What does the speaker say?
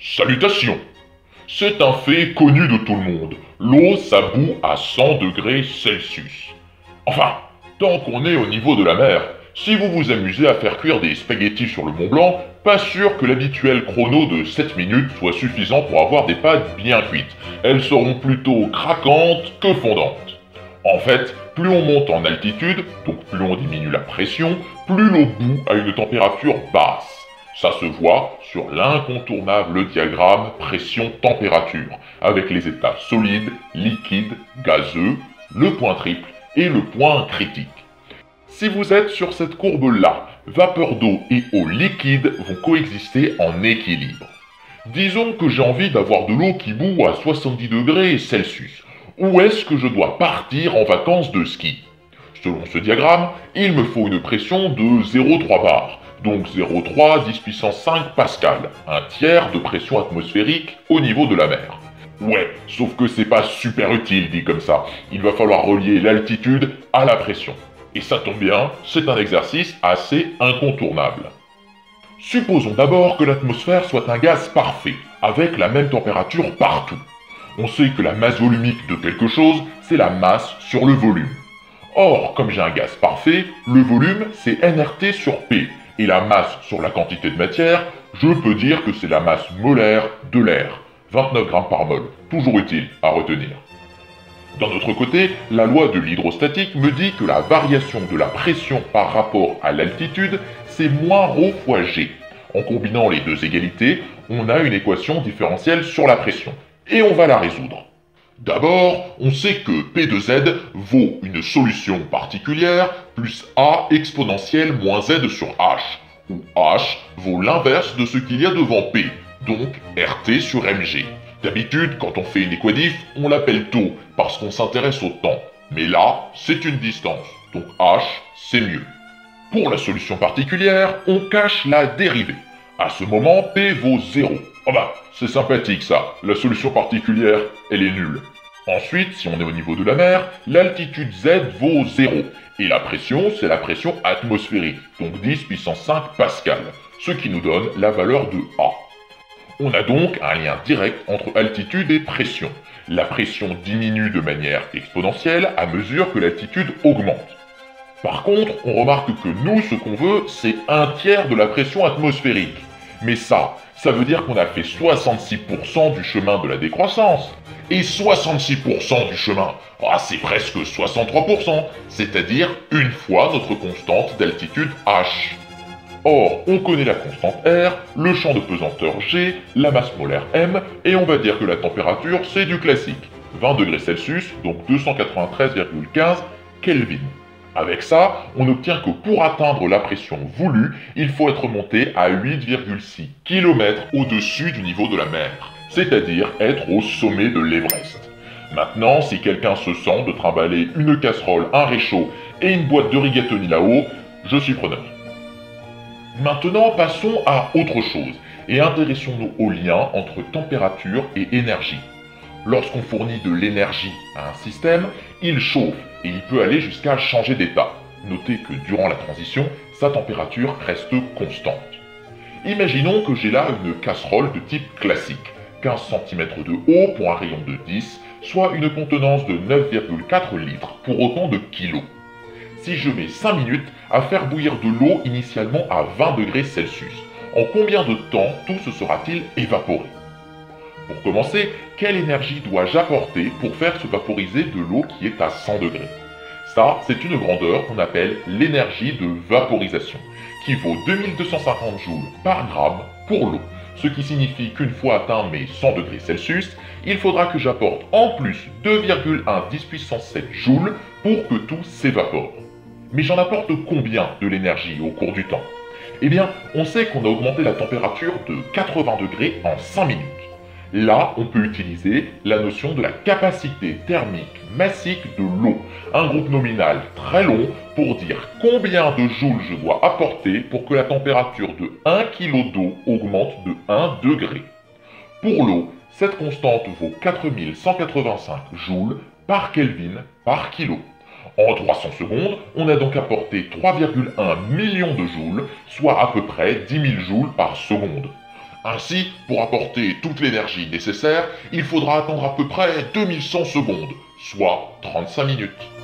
Salutations! C'est un fait connu de tout le monde. L'eau, ça bout à 100 degrés Celsius. Enfin, tant qu'on est au niveau de la mer, si vous vous amusez à faire cuire des spaghettis sur le Mont Blanc, pas sûr que l'habituel chrono de 7 minutes soit suffisant pour avoir des pâtes bien cuites. Elles seront plutôt craquantes que fondantes. En fait, plus on monte en altitude, donc plus on diminue la pression, plus l'eau bout à une température basse. Ça se voit sur l'incontournable diagramme pression-température, avec les états solides, liquides, gazeux, le point triple et le point critique. Si vous êtes sur cette courbe-là, vapeur d'eau et eau liquide vont coexister en équilibre. Disons que j'ai envie d'avoir de l'eau qui bout à 70 degrés Celsius. Où est-ce que je dois partir en vacances de ski? Selon ce diagramme, il me faut une pression de 0,3 bar. Donc 0,3 10 puissance 5 pascal, un tiers de pression atmosphérique au niveau de la mer. Ouais, sauf que c'est pas super utile dit comme ça. Il va falloir relier l'altitude à la pression. Et ça tombe bien, c'est un exercice assez incontournable. Supposons d'abord que l'atmosphère soit un gaz parfait, avec la même température partout. On sait que la masse volumique de quelque chose, c'est la masse sur le volume. Or, comme j'ai un gaz parfait, le volume, c'est nRT sur P. Et la masse sur la quantité de matière, je peux dire que c'est la masse molaire de l'air. 29 grammes par mol, toujours utile à retenir. D'un autre côté, la loi de l'hydrostatique me dit que la variation de la pression par rapport à l'altitude, c'est moins ρ fois g. En combinant les deux égalités, on a une équation différentielle sur la pression. Et on va la résoudre. D'abord, on sait que P de Z vaut une solution particulière plus A exponentielle moins Z sur H, où H vaut l'inverse de ce qu'il y a devant P, donc RT sur MG. D'habitude, quand on fait une équadif, on l'appelle taux, parce qu'on s'intéresse au temps. Mais là, c'est une distance, donc H, c'est mieux. Pour la solution particulière, on cache la dérivée. À ce moment, P vaut 0. Oh bah, c'est sympathique ça, la solution particulière, elle est nulle. Ensuite, si on est au niveau de la mer, l'altitude Z vaut 0, et la pression, c'est la pression atmosphérique, donc 10 puissance 5 pascal, ce qui nous donne la valeur de A. On a donc un lien direct entre altitude et pression. La pression diminue de manière exponentielle à mesure que l'altitude augmente. Par contre, on remarque que nous, ce qu'on veut, c'est un tiers de la pression atmosphérique. Mais ça veut dire qu'on a fait 66% du chemin de la décroissance. Et 66% du chemin, c'est presque 63%, c'est-à-dire une fois notre constante d'altitude H. Or, on connaît la constante R, le champ de pesanteur G, la masse molaire M, et on va dire que la température, c'est du classique. 20 degrés Celsius, donc 293,15 Kelvin. Avec ça, on obtient que pour atteindre la pression voulue, il faut être monté à 8,6 km au-dessus du niveau de la mer, c'est-à-dire être au sommet de l'Everest. Maintenant, si quelqu'un se sent de trimballer une casserole, un réchaud et une boîte de rigatoni là-haut, je suis preneur. Maintenant, passons à autre chose et intéressons-nous au lien entre température et énergie. Lorsqu'on fournit de l'énergie à un système, il chauffe et il peut aller jusqu'à changer d'état. Notez que durant la transition, sa température reste constante. Imaginons que j'ai là une casserole de type classique, 15 cm de haut pour un rayon de 10, soit une contenance de 9,4 litres pour autant de kilos. Si je mets 5 minutes à faire bouillir de l'eau initialement à 20 degrés Celsius, en combien de temps tout se sera-t-il évaporé? Pour commencer, quelle énergie dois-je apporter pour faire se vaporiser de l'eau qui est à 100 degrés? Ça, c'est une grandeur qu'on appelle l'énergie de vaporisation, qui vaut 2250 joules par gramme pour l'eau, ce qui signifie qu'une fois atteint mes 100 degrés Celsius, il faudra que j'apporte en plus 2,1 10 puissance 7 joules pour que tout s'évapore. Mais j'en apporte combien de l'énergie au cours du temps? Eh bien, on sait qu'on a augmenté la température de 80 degrés en 5 minutes. Là, on peut utiliser la notion de la capacité thermique massique de l'eau, un groupe nominal très long pour dire combien de joules je dois apporter pour que la température de 1 kg d'eau augmente de 1 degré. Pour l'eau, cette constante vaut 4185 joules par Kelvin par kilo. En 300 secondes, on a donc apporté 3,1 millions de joules, soit à peu près 10 000 joules par seconde. Ainsi, pour apporter toute l'énergie nécessaire, il faudra attendre à peu près 2100 secondes, soit 35 minutes.